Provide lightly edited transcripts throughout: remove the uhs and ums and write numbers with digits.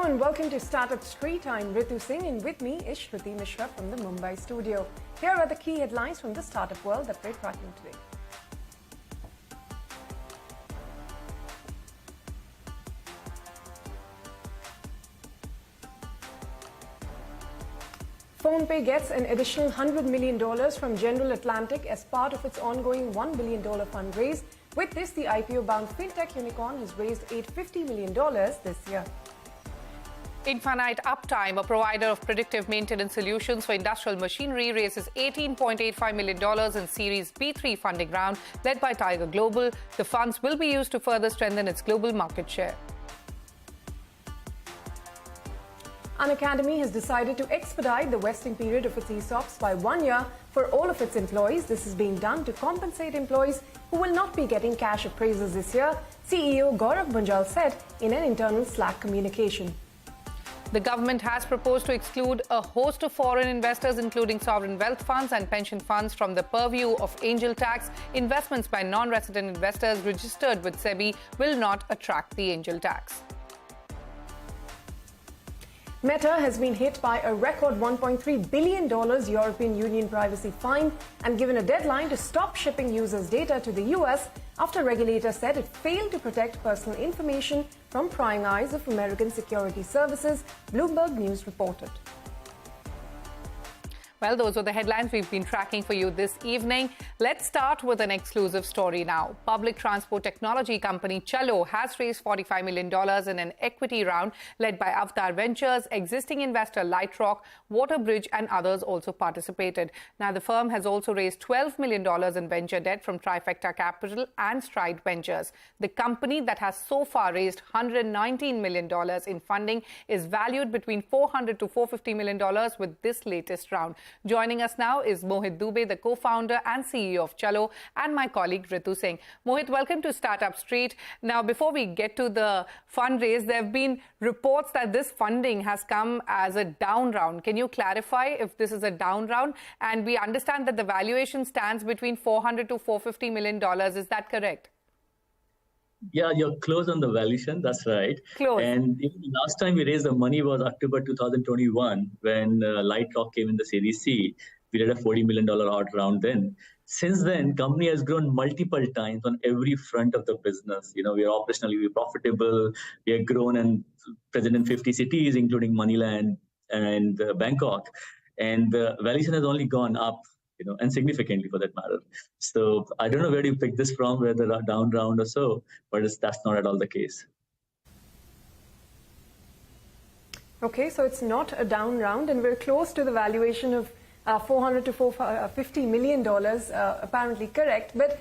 and welcome to Startup Street. I'm Ritu Singh and with me is Shruti Mishra from the Mumbai studio. Here are the key headlines from the startup world that we're tracking today. PhonePe gets an additional $100 million from General Atlantic as part of its ongoing $1 billion fundraise. With this, the IPO-bound fintech unicorn has raised $850 million this year. Infinite Uptime, a provider of predictive maintenance solutions for industrial machinery, raises $18.85 million in Series B3 funding round led by Tiger Global. The funds will be used to further strengthen its global market share. An academy has decided to expedite the vesting period of its ESOPs by 1 year for all of its employees. This is being done to compensate employees who will not be getting cash appraisals this year, CEO Gaurav Bunjal said in an internal Slack communication. The government has proposed to exclude a host of foreign investors, including sovereign wealth funds and pension funds, from the purview of angel tax. Investments by non-resident investors registered with SEBI will not attract the angel tax. Meta has been hit by a record $1.3 billion European Union privacy fine and given a deadline to stop shipping users' data to the US after regulators said it failed to protect personal information from prying eyes of American security services, Bloomberg News reported. Well, those are the headlines we've been tracking for you this evening. Let's start with an exclusive story now. Public transport technology company Chalo has raised $45 million in an equity round led by Avatar Ventures. Existing investor Lightrock, Waterbridge and others also participated. Now, the firm has also raised $12 million in venture debt from Trifecta Capital and Stride Ventures. The company that has so far raised $119 million in funding is valued between $400 to $450 million with this latest round. Joining us now is Mohit Dubey, the co-founder and CEO of Chalo, and my colleague Ritu Singh. Mohit, welcome to Startup Street. Now, before we get to the fundraise, there have been reports that this funding has come as a down round. Can you clarify if this is a down round? And we understand that the valuation stands between $400 to $450 million. Is that correct? Yeah, you're close on the valuation. That's right. Close. And even the last time we raised the money was October 2021 when Lightrock came in the Series C. We did a $40 million odd round then. Since then, company has grown multiple times on every front of the business. You know, we are operationally profitable. We have grown and present in 50 cities, including Manila and Bangkok. And the valuation has only gone up, and significantly for that matter. So I don't know where do you pick this from, whether a down round or so, but that's not at all the case. Okay, so it's not a down round and we're close to the valuation of $400 to $450 million, apparently correct. But,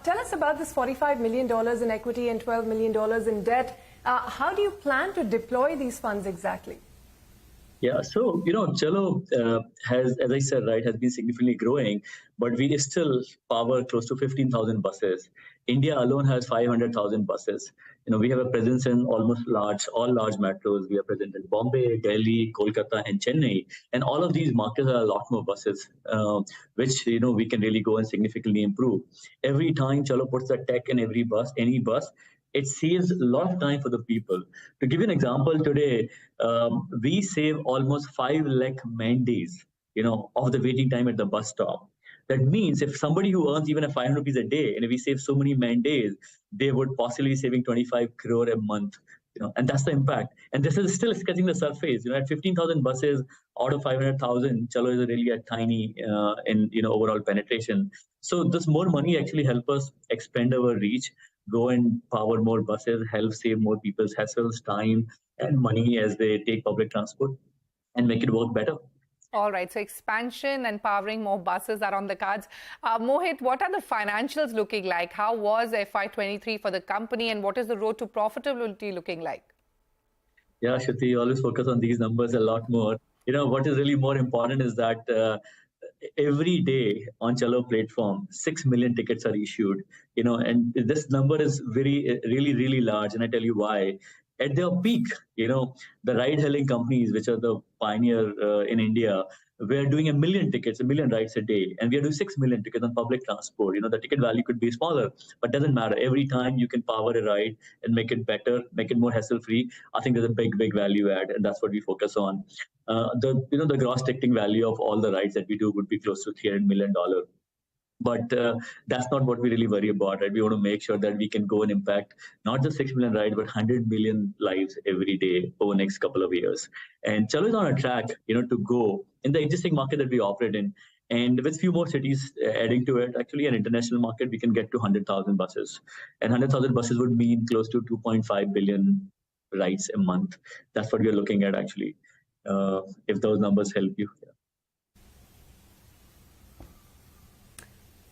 tell us about this $45 million in equity and $12 million in debt. How do you plan to deploy these funds exactly? Yeah, so, Chalo has, as I said, right, has been significantly growing, but we still power close to 15,000 buses. India alone has 500,000 buses. We have a presence in almost all large metros. We are present in Bombay, Delhi, Kolkata, and Chennai. And all of these markets are a lot more buses, which, we can really go and significantly improve. Every time Chalo puts the tech in any bus, it saves a lot of time for the people. To give you an example, today, we save almost 5 lakh man days, of the waiting time at the bus stop. That means if somebody who earns even a 500 rupees a day, and if we save so many man days, they would possibly saving 25 crore a month, and that's the impact. And this is still scratching the surface. At 15,000 buses out of 500,000, Chalo is really a tiny in overall penetration. So this more money actually help us expand our reach, go and power more buses, help save more people's hassles, time, and money as they take public transport and make it work better. All right, so expansion and powering more buses are on the cards. Mohit, what are the financials looking like? How was FY23 for the company and what is the road to profitability looking like? Yeah, Shruti, you always focus on these numbers a lot more. What is really more important is that every day on Chalo platform, 6 million tickets are issued, and this number is really large. And I tell you why. At their peak, the ride-hailing companies, which are the pioneer in India, we're doing 1 million tickets, 1 million rides a day, and we are doing 6 million tickets on public transport. The ticket value could be smaller, but doesn't matter. Every time you can power a ride and make it better, make it more hassle-free, I think there's a big value add, and that's what we focus on. The gross ticketing value of all the rides that we do would be close to $300 million. But that's not what we really worry about, right? We want to make sure that we can go and impact not just 6 million rides, but 100 million lives every day over the next couple of years. And Chalo is on a track, to go in the existing market that we operate in. And with few more cities adding to it, actually an international market, we can get to 100,000 buses. And 100,000 buses would mean close to 2.5 billion rides a month. That's what we're looking at, actually, if those numbers help you. Yeah.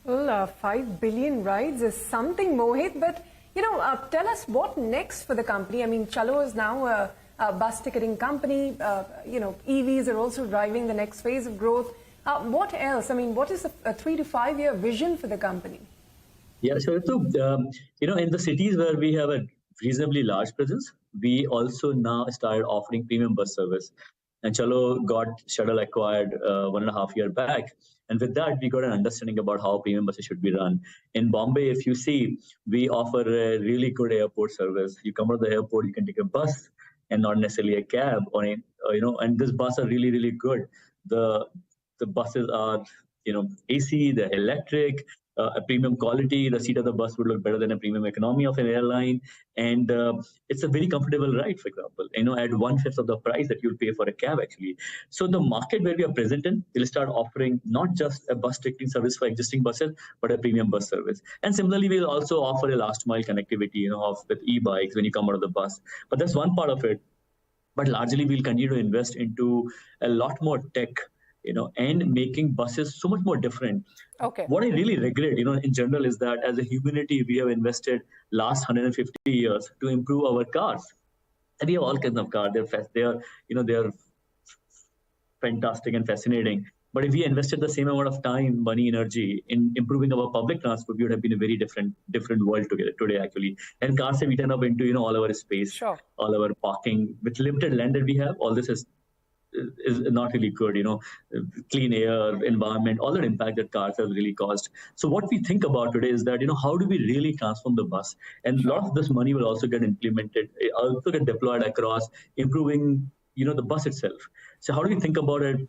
Well, 5 billion rides is something, Mohit, but, tell us what next for the company. I mean, Chalo is now a bus ticketing company. EVs are also driving the next phase of growth. What else? I mean, what is a 3 to 5 year vision for the company? Yeah, so, in the cities where we have a reasonably large presence, we also now started offering premium bus service. And Chalo got Shuttle acquired 1.5 years back. And with that, we got an understanding about how premium buses should be run. In Bombay, if you see, we offer a really good airport service. You come out of the airport, you can take a bus and not necessarily a cab. And this bus are really, really good. The buses are, AC, they're electric, a premium quality. The seat of the bus would look better than a premium economy of an airline. And it's a very comfortable ride, for example, at 1/5 of the price that you'll pay for a cab, actually. So the market where we are present in, we'll start offering not just a bus ticketing service for existing buses, but a premium bus service. And similarly, we'll also offer a last mile connectivity, with e-bikes when you come out of the bus. But that's one part of it. But largely, we'll continue to invest into a lot more tech, and making buses so much more different. Okay. What I really regret, in general, is that as a humanity, we have invested last 150 years to improve our cars. And we have all kinds of cars. They are fantastic and fascinating. But if we invested the same amount of time, money, energy in improving our public transport, we would have been a very different world today, actually. And cars have eaten up into, all our space, sure, all our parking. With limited land that we have, all this is not really good, clean air, environment, all that impact that cars have really caused. So what we think about today is that, how do we really transform the bus? And a lot of this money will also get implemented, also get deployed across improving, the bus itself. So how do we think about it?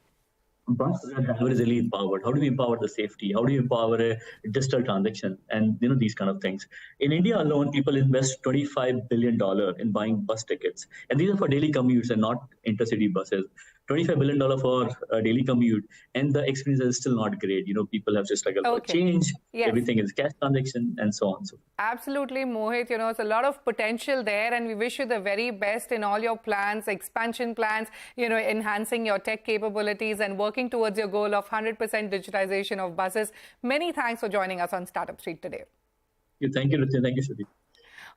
Bus driver is really empowered. How do we empower the safety? How do we empower a digital transaction? And these kind of things. In India alone, people invest $25 billion in buying bus tickets. And these are for daily commutes and not intercity buses. $25 billion for a daily commute, and the experience is still not great. People have just struggled for change. Yes. Everything is cash transaction and so on. So absolutely, Mohit. It's a lot of potential there, and we wish you the very best in all your plans, expansion plans, enhancing your tech capabilities and working towards your goal of 100% digitization of buses. Many thanks for joining us on Startup Street today. Thank you, Ritin. Thank you, Shruti.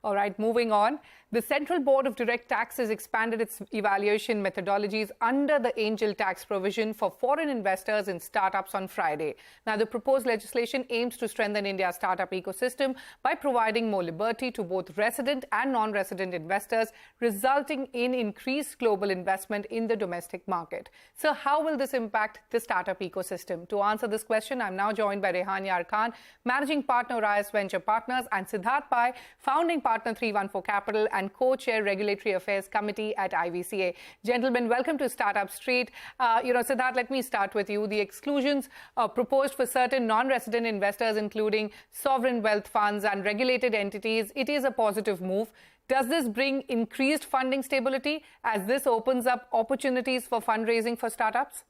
All right, moving on. The Central Board of Direct Taxes expanded its evaluation methodologies under the angel tax provision for foreign investors in startups on Friday. Now, the proposed legislation aims to strengthen India's startup ecosystem by providing more liberty to both resident and non-resident investors, resulting in increased global investment in the domestic market. So how will this impact the startup ecosystem? To answer this question, I'm now joined by Rehan Yar Khan, Managing Partner, Reyes Venture Partners, and Siddharth Pai, Founding Partner, 314 Capital, and Co-Chair Regulatory Affairs Committee at IVCA. Gentlemen, welcome to Startup Street. Siddharth, let me start with you. The exclusions proposed for certain non-resident investors, including sovereign wealth funds and regulated entities, it is a positive move. Does this bring increased funding stability as this opens up opportunities for fundraising for startups?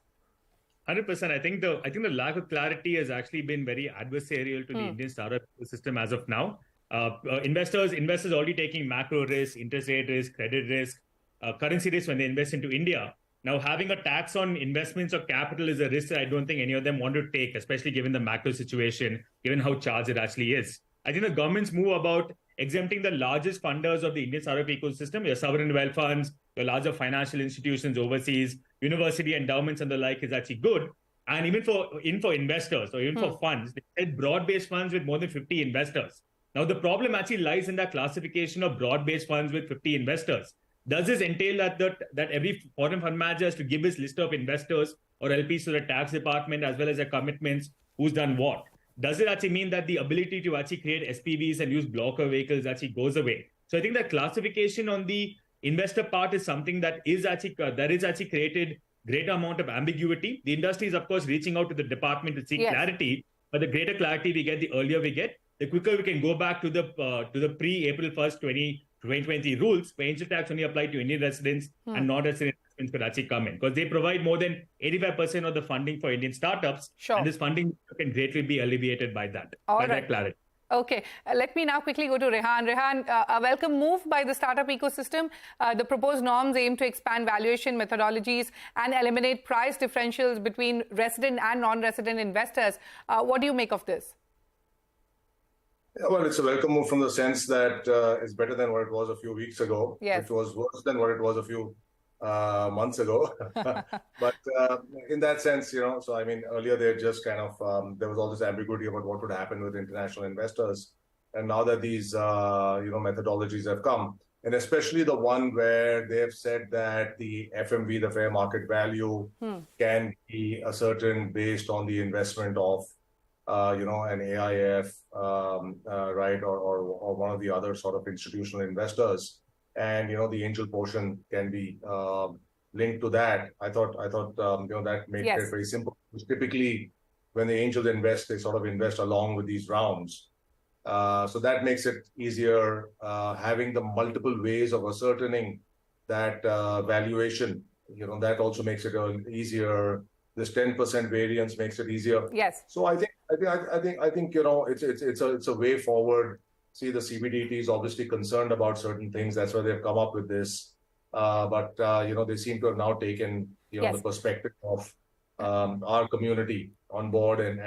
100%. I think the lack of clarity has actually been very adversarial to the Indian startup system as of now. Investors already taking macro risk, interest rate risk, credit risk, currency risk when they invest into India. Now, having a tax on investments or capital is a risk that I don't think any of them want to take, especially given the macro situation, given how charged it actually is. I think the government's move about exempting the largest funders of the Indian startup ecosystem, your sovereign wealth funds, your larger financial institutions overseas, university endowments and the like is actually good. And even for investors or even for funds, they said broad-based funds with more than 50 investors. Now, the problem actually lies in that classification of broad-based funds with 50 investors. Does this entail that every foreign fund manager has to give his list of investors or LPs to the tax department as well as their commitments, who's done what. Does it actually mean that the ability to actually create SPVs and use blocker vehicles actually goes away? So I think that classification on the investor part is something that is actually created greater amount of ambiguity. The industry is, of course, reaching out to the department to seek clarity, but the greater clarity we get, the earlier we get, the quicker we can go back to the pre-April 1st, 2020 rules, where angel tax only applied to Indian residents and non-resident investments could actually come in, because they provide more than 85% of the funding for Indian startups, and this funding can greatly be alleviated by that, that clarity. Okay, let me now quickly go to Rehan. Rehan, a welcome move by the startup ecosystem. The proposed norms aim to expand valuation methodologies and eliminate price differentials between resident and non-resident investors. What do you make of this? Yeah, well, it's a welcome move from the sense that it's better than what it was a few weeks ago. It was worse than what it was a few months ago. But in that sense, so I mean, earlier they just kind of, there was all this ambiguity about what would happen with international investors. And now that these, methodologies have come, and especially the one where they have said that the FMV, the fair market value, can be ascertained based on the investment of, an AIF, right, or one of the other sort of institutional investors. And the angel portion can be linked to that. I thought that made it very simple. Because typically, when the angels invest, they sort of invest along with these rounds. So that makes it easier. Having the multiple ways of ascertaining that valuation, that also makes it easier. This 10% variance makes it easier. So I think it's a way forward. See, the CBDT is obviously concerned about certain things. That's why they've come up with this. But they seem to have now taken the perspective of our community on board, and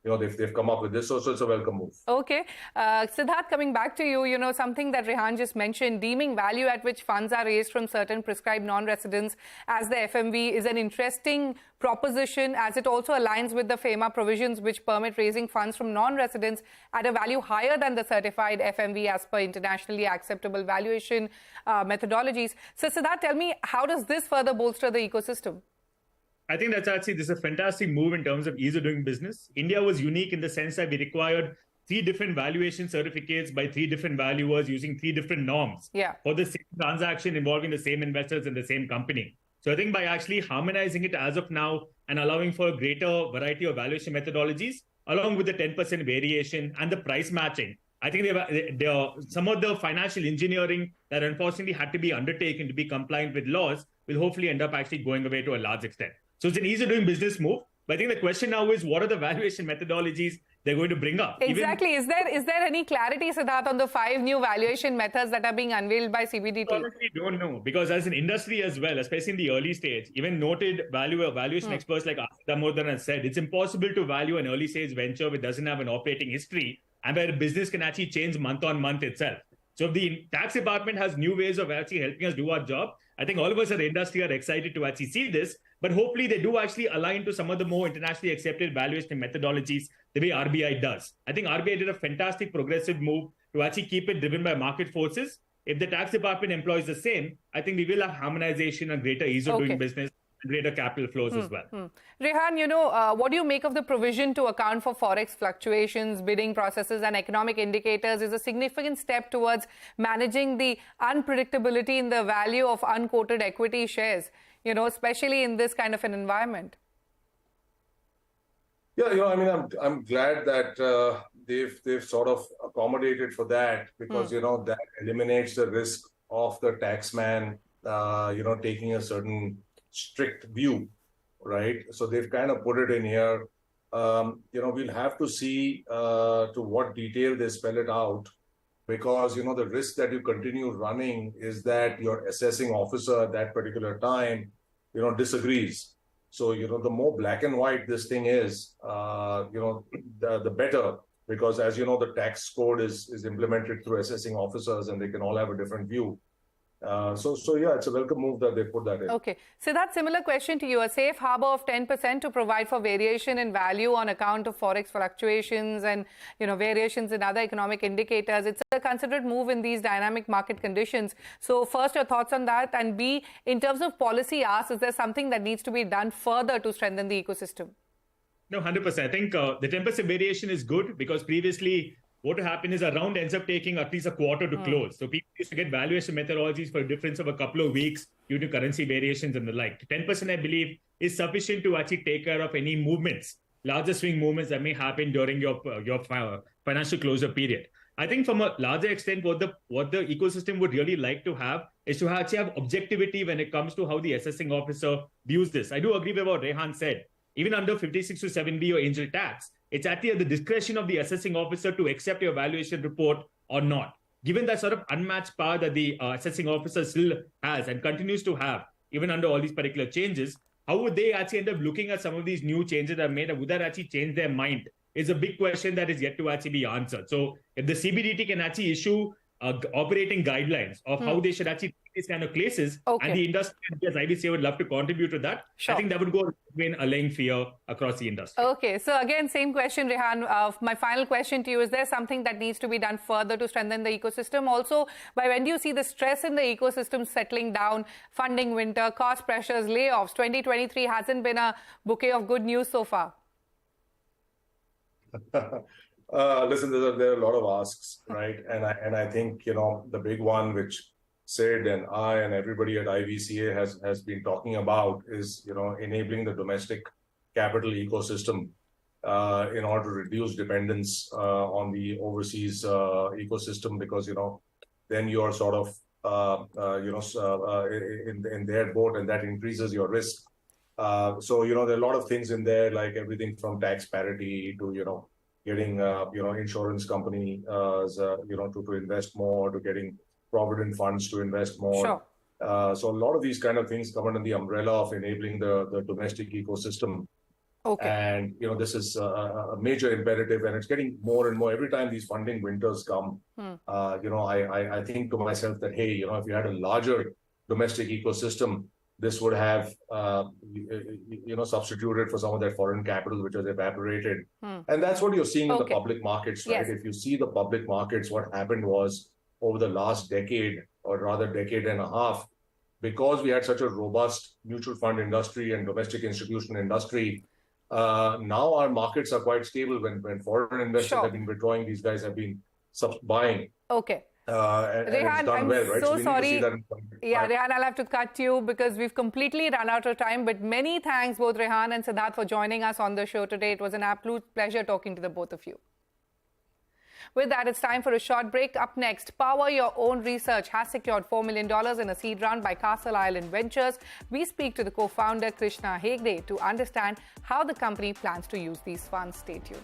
they've come up with this. So it's a welcome move. Okay, Siddharth, coming back to you, something that Rehan just mentioned, deeming value at which funds are raised from certain prescribed non-residents as the FMV is an interesting proposition, as it also aligns with the FEMA provisions which permit raising funds from non-residents at a value higher than the certified FMV as per internationally acceptable valuation methodologies. So Siddharth, tell me, how does this further bolster the ecosystem? I think this is a fantastic move in terms of ease of doing business. India was unique in the sense that we required 3 different valuation certificates by 3 different valuers using 3 different norms for the same transaction involving the same investors in the same company. So I think by actually harmonizing it as of now and allowing for a greater variety of valuation methodologies, along with the 10% variation and the price matching, I think some of the financial engineering that unfortunately had to be undertaken to be compliant with laws will hopefully end up actually going away to a large extent. So it's an easy doing business move. But I think the question now is, what are the valuation methodologies they're going to bring up? Exactly. Is there any clarity, Siddharth, on the 5 new valuation methods that are being unveiled by CBDT? Honestly, don't know. Because as an industry as well, especially in the early stage, even noted valuation experts like Damodaran has said, it's impossible to value an early stage venture which doesn't have an operating history and where business can actually change month on month itself. So if the tax department has new ways of actually helping us do our job, I think all of us in the industry are excited to actually see this. But hopefully they do actually align to some of the more internationally accepted valuation methodologies the way RBI does. I think RBI did a fantastic progressive move to actually keep it driven by market forces. If the tax department employs the same, I think we will have harmonization and greater ease of doing business, and greater capital flows as well. Rehan, what do you make of the provision to account for Forex fluctuations, bidding processes and economic indicators is a significant step towards managing the unpredictability in the value of unquoted equity shares, especially in this kind of an environment? Yeah, I mean, I'm glad that they've sort of accommodated for that, because, that eliminates the risk of the taxman, taking a certain strict view, right? So they've kind of put it in here. We'll have to see to what detail they spell it out, because, the risk that you continue running is that your assessing officer at that particular time, disagrees. So, the more black and white this thing is, the better, because as you know, the tax code is implemented through assessing officers and they can all have a different view. So yeah, it's a welcome move that they put that in. Okay. So that similar question to you, a safe harbor of 10% to provide for variation in value on account of Forex fluctuations and, variations in other economic indicators. It's a considered move in these dynamic market conditions. So first, your thoughts on that, and B, in terms of policy asks, is there something that needs to be done further to strengthen the ecosystem? No, 100%. I think the 10% variation is good because previously what happened is a round ends up taking at least a quarter to close. So people used to get valuation methodologies for a difference of a couple of weeks due to currency variations and the like. 10%, I believe, is sufficient to actually take care of any movements, larger swing movements that may happen during your financial closure period. I think from a larger extent, what the ecosystem would really like to have is to actually have objectivity when it comes to how the assessing officer views this. I do agree with what Rehan said. Even under 56 to 7B or angel tax, it's actually at the discretion of the assessing officer to accept your valuation report or not. Given that sort of unmatched power that the assessing officer still has and continues to have, even under all these particular changes, how would they actually end up looking at some of these new changes that are made? And would that actually change their mind? Is a big question that is yet to actually be answered. So if the CBDT can actually issue operating guidelines of how they should actually take these kind of cases, and the industry, as IBC would love to contribute to that, I think that would go in allaying fear across the industry. Okay, so again, same question, Rehan. My final question to you, is there something that needs to be done further to strengthen the ecosystem? Also, by when do you see the stress in the ecosystem settling down, funding winter, cost pressures, layoffs? 2023 hasn't been a bouquet of good news so far. Listen, there are a lot of asks, right? And I think, the big one which Sid and I and everybody at IVCA has been talking about is, enabling the domestic capital ecosystem in order to reduce dependence on the overseas ecosystem, because, then you're sort of, in their boat, and that increases your risk. So, there are a lot of things in there, like everything from tax parity to, getting, insurance company, to invest more, to getting provident funds to invest more. Sure. So a lot of these kind of things come under the umbrella of enabling the domestic ecosystem. Okay. And, this is a major imperative, and it's getting more and more every time these funding winters come. I think to myself that, hey, if you had a larger domestic ecosystem, this would have, substituted for some of that foreign capital which has evaporated. And that's what you're seeing in the public markets, right? If you see the public markets, what happened was over the last decade, or rather decade and a half, because we had such a robust mutual fund industry and domestic institutional industry, now our markets are quite stable. When foreign investors have been withdrawing, these guys have been buying. Okay. And Rehan, it's done I'm well, right? so we sorry. need to see that Yeah, Rehan, I'll have to cut you because we've completely run out of time. But many thanks, both Rehan and Siddharth, for joining us on the show today. It was an absolute pleasure talking to the both of you. With that, it's time for a short break. Up next, Power Your Own Research has secured $4 million in a seed round by Castle Island Ventures. We speak to the co-founder, Krishna Hegde, to understand how the company plans to use these funds. Stay tuned.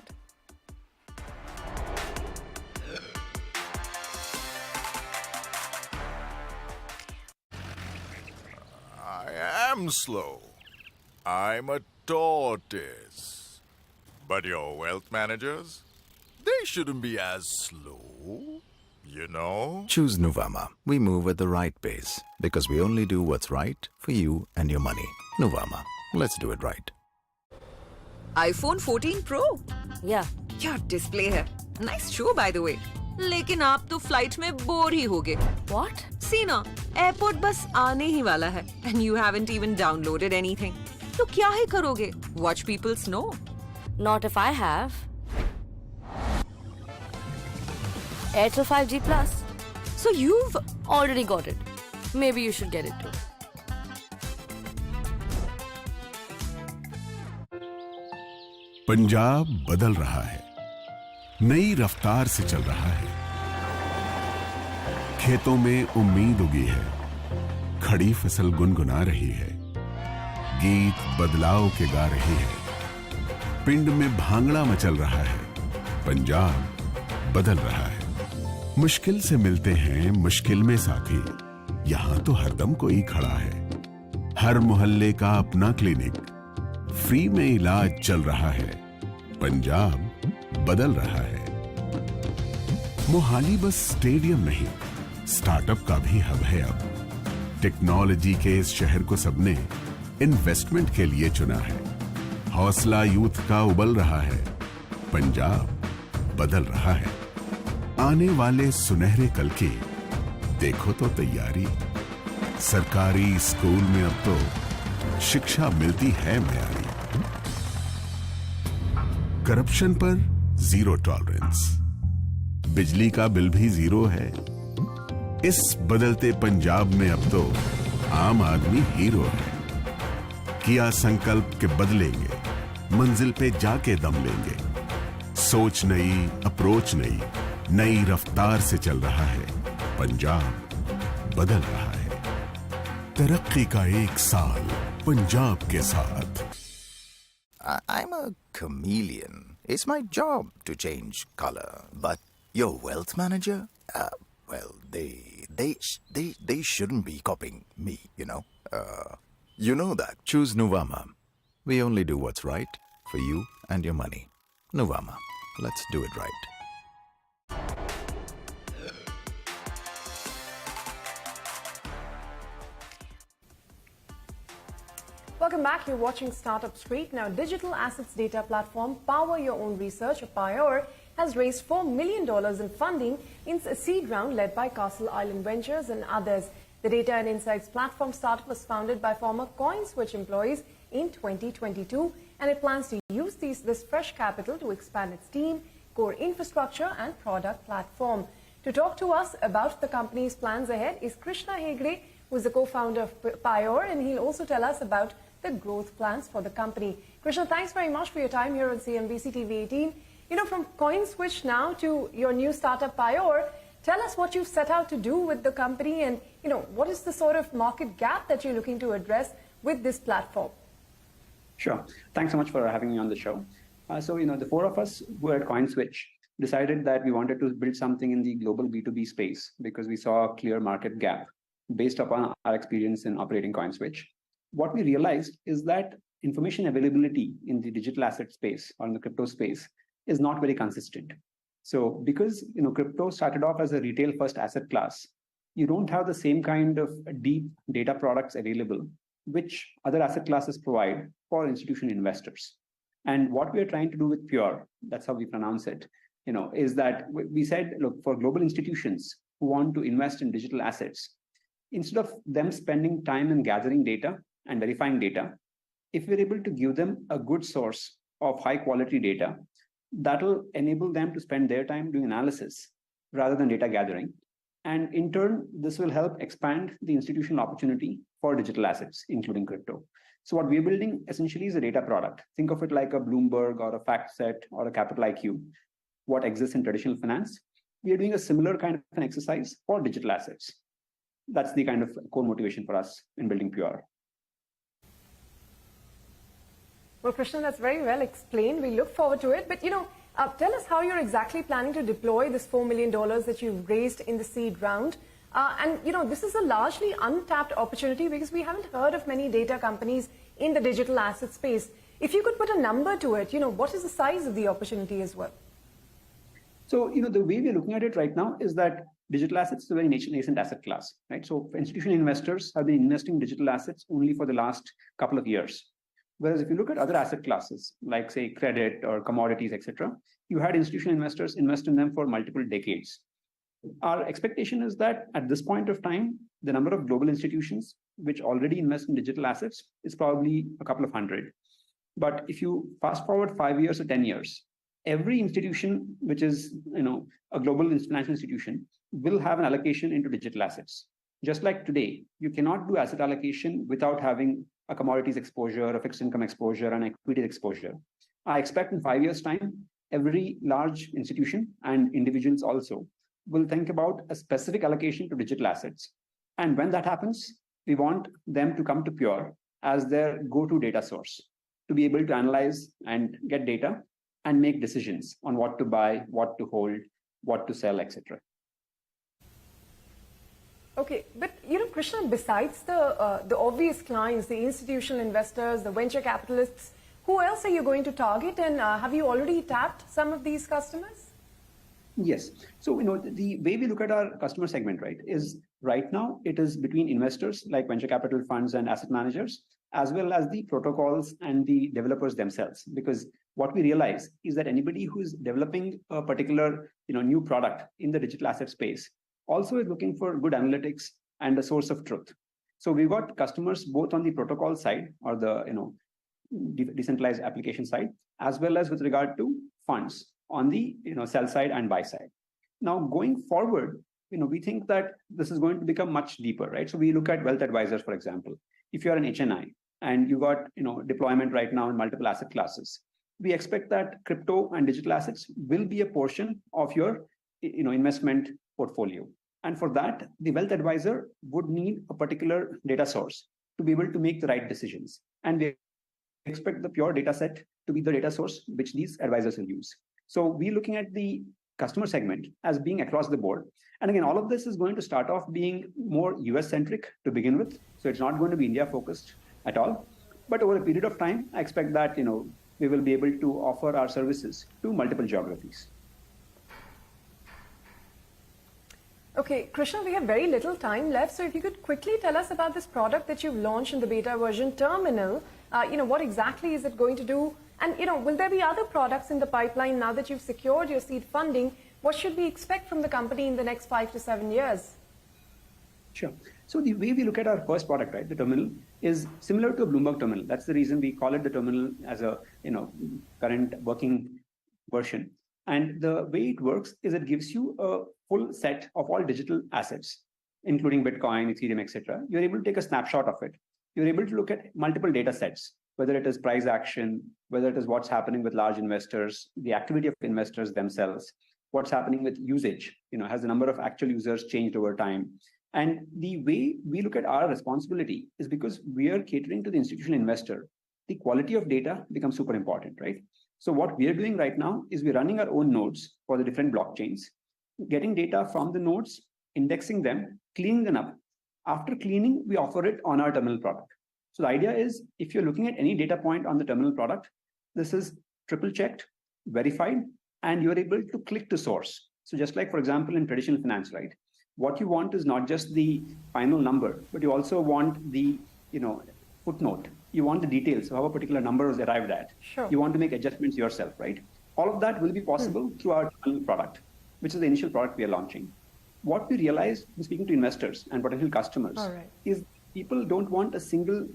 I am slow. I'm a tortoise. But your wealth managers, they shouldn't be as slow, Choose Nuvama. We move at the right pace because we only do what's right for you and your money. Nuvama. Let's do it right. iPhone 14 Pro? Yeah, क्या display है. Nice show by the way. लेकिन आप तो flight में bore ही होगे. What? See ना, airport बस आने ही वाला है. And you haven't even downloaded anything. तो क्या ही करोगे? Watch people snow. Not if I have Airtel 5G Plus. So you've already got it. Maybe you should get it too. Punjab बदल रहा है, नई रफ्तार से चल रहा है. खेतों में उम्मीद उगी है, खड़ी फसल गुनगुना रही है, गीत बदलाव के गा रही है. पिंड में भांगड़ा मचल रहा है, पंजाब बदल रहा है. मुश्किल से मिलते हैं मुश्किल में साथी, यहां तो हरदम कोई खड़ा है. हर मोहल्ले का अपना क्लिनिक, फ्री में इलाज चल रहा है. पंजाब बदल रहा है. मोहाली बस स्टेडियम नहीं, स्टार्टअप का भी हब है अब. टेक्नोलॉजी के इस शहर को सबने इन्वेस्टमेंट के लिए चुना है। हौसला यूथ का उबल रहा है, पंजाब बदल रहा है। आने वाले सुनहरे कल की देखो तो तैयारी। सरकारी स्कूल में अब तो शिक्षा मिलती है म्यारी। करप्शन पर जीरो टॉलरेंस, बिजली का बिल भी जीरो है। इस बदलते पंजाब में अब तो आम आदमी हीरो है। किया संकल्प के बदलेंगे, मंजिल पे जाके दम लेंगे। सोच नई, अप्रोच नई, नई रफ्तार से चल रहा है। पंजाब बदल रहा है। तरक्की का एक साल पंजाब के साथ। I'm a chameleon. It's my job to change color. But your wealth manager? Well, they shouldn't be copying me, you know. You know that. Choose Nuvama. We only do what's right for you and your money. Nuvama. Let's do it right. Welcome back. You're watching Startup Street. Now, digital assets data platform Power Your Own Research, or Pior, has raised $4 million in funding in a seed round led by Castle Island Ventures and others. The data and insights platform startup was founded by former CoinSwitch employees in 2022, and it plans to use this fresh capital to expand its team, core infrastructure and product platform. To talk to us about the company's plans ahead is Krishna Hegde, who is the co-founder of Pior, and he'll also tell us about the growth plans for the company. Krishna, thanks very much for your time here on CNBC-TV18. You know, from CoinSwitch now to your new startup Pior, tell us what you've set out to do with the company and, you know, what is the sort of market gap that you're looking to address with this platform? Sure. Thanks so much for having me on the show. So, you know, the four of us who were at CoinSwitch decided that we wanted to build something in the global B2B space because we saw a clear market gap based upon our experience in operating CoinSwitch. What we realized is that information availability in the digital asset space or in the crypto space is not very consistent. So because, you know, crypto started off as a retail first asset class, you don't have the same kind of deep data products available, which other asset classes provide for institutional investors. And what we are trying to do with Pior, that's how we pronounce it, you know, is that we said, look, for global institutions who want to invest in digital assets, instead of them spending time in gathering data and verifying data, if we're able to give them a good source of high quality data, that'll enable them to spend their time doing analysis rather than data gathering. And in turn, this will help expand the institutional opportunity for digital assets, including crypto. So what we're building essentially is a data product. Think of it like a Bloomberg or a FactSet or a Capital IQ, what exists in traditional finance. We are doing a similar kind of an exercise for digital assets. That's the kind of core motivation for us in building Pior. Well, Krishna, that's very well explained. We look forward to it. But, you know, tell us how you're exactly planning to deploy this $4 million that you've raised in the seed round. And, you know, this is a largely untapped opportunity because we haven't heard of many data companies in the digital asset space. If you could put a number to it, you know, what is the size of the opportunity as well? So, you know, the way we're looking at it right now is that digital assets is a very nascent asset class, right? So institutional investors have been investing in digital assets only for the last couple of years. Whereas if you look at other asset classes, like say credit or commodities, etc., you had institutional investors invest in them for multiple decades. Our expectation is that at this point of time, the number of global institutions which already invest in digital assets is probably a couple of hundred. But if you fast forward 5 years or 10 years, every institution which is, you know, a global financial institution will have an allocation into digital assets. Just like today, you cannot do asset allocation without having a commodities exposure, a fixed income exposure, and equity exposure. I expect in 5 years' time, every large institution and individuals also will think about a specific allocation to digital assets. And when that happens, we want them to come to Pior as their go-to data source to be able to analyze and get data and make decisions on what to buy, what to hold, what to sell, etc. Okay, but you know, Krishna, besides the obvious clients, the institutional investors, the venture capitalists, who else are you going to target, and have you already tapped some of these customers? Yes. So, you know, the way we look at our customer segment, right, is Right now, it is between investors like venture capital funds and asset managers, as well as the protocols and the developers themselves. Because what we realize is that anybody who is developing a particular new product in the digital asset space also is looking for good analytics and a source of truth. So we've got customers both on the protocol side or the decentralized application side, as well as with regard to funds on the sell side and buy side. Now going forward, we think that this is going to become much deeper, right? So we look at wealth advisors, for example. If you're an HNI and you got deployment right now in multiple asset classes, we expect that crypto and digital assets will be a portion of your investment portfolio. And for that, the wealth advisor would need a particular data source to be able to make the right decisions. And we expect the Pior data set to be the data source which these advisors will use. So we're looking at the customer segment as being across the board. And again, all of this is going to start off being more US centric to begin with. So it's not going to be India focused at all. But over a period of time, I expect that, we will be able to offer our services to multiple geographies. Okay, Krishna, we have very little time left. So if you could quickly tell us about this product that you've launched in the beta version, Terminal. What exactly is it going to do? And, will there be other products in the pipeline now that you've secured your seed funding? What should we expect from the company in the next 5 to 7 years? Sure. So the way we look at our first product, right, the Terminal, is similar to a Bloomberg Terminal. That's the reason we call it the Terminal as a, current working version. And the way it works is it gives you a full set of all digital assets, including Bitcoin, Ethereum, etc. You're able to take a snapshot of it. You're able to look at multiple data sets, whether it is price action, whether it is what's happening with large investors, the activity of investors themselves, what's happening with usage, has the number of actual users changed over time. And the way we look at our responsibility is because we are catering to the institutional investor, the quality of data becomes super important, right? So what we are doing right now is we're running our own nodes for the different blockchains, getting data from the nodes, indexing them, cleaning them up. After cleaning, we offer it on our Terminal product. So the idea is, if you're looking at any data point on the Terminal product, this is triple checked, verified, and you're able to click to source. So just like, for example, in traditional finance, right? What you want is not just the final number, but you also want the, footnote. You want the details of how a particular number was arrived at. Sure. You want to make adjustments yourself, right? All of that will be possible through our Terminal product, which is the initial product we are launching. What we realized in speaking to investors and potential customers is people don't want a single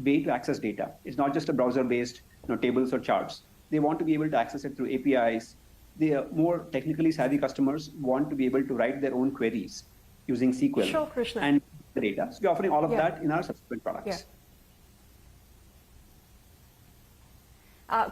way to access data. It's not just a browser-based tables or charts. They want to be able to access it through APIs. The more technically savvy customers want to be able to write their own queries using SQL and the data. So we're offering all of that in our subsequent products.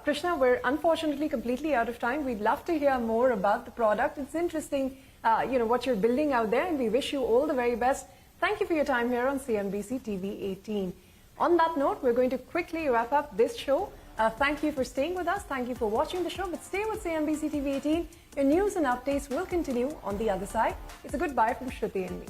Krishna, we're unfortunately completely out of time. We'd love to hear more about the product. It's interesting, what you're building out there, and we wish you all the very best. Thank you for your time here on CNBC TV18. On that note, we're going to quickly wrap up this show. Thank you for staying with us. Thank you for watching the show. But stay with CNBC TV18. Your news and updates will continue on the other side. It's a goodbye from Shruti and me.